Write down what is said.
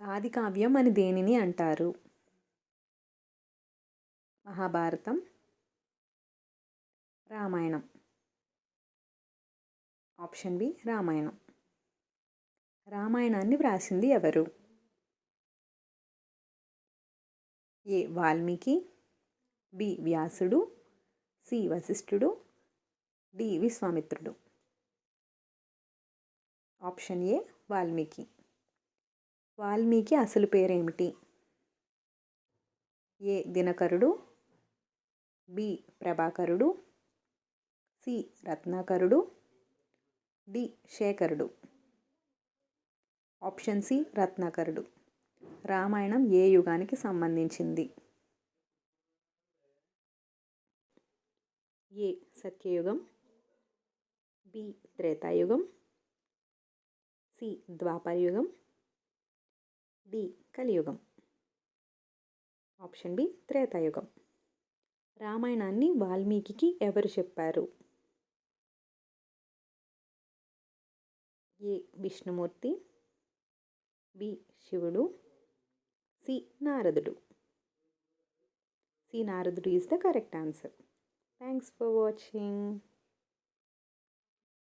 ఆది కావ్యం అని దేనిని అంటారు? మహాభారతం, రామాయణం. Option B Ramayanam. రామాయణాన్ని వ్రాసింది ఎవరు? A Valmiki, B Vyasudu, C Vasishthudu, D Vishwamitrudu. Option A Valmiki. Valmiki అసలు పేరేమిటి? A Dinakarudu, B Prabhakarudu, C Ratnakarudu, D Sekharudu. Option C Ratnakarudu. Ramayanam ఏ యుగానికి సంబంధించింది? A Satyayugam, B Tretayugam, C Dwaparayugam, D Kaliyugam. Option B Tretayugam. రామాయణాన్ని వాల్మీకి ఎవరు చెప్పారు? A Vishnumurthy, B Sivudu, C Naradudu. C Naradudu is the correct answer. Thanks for watching.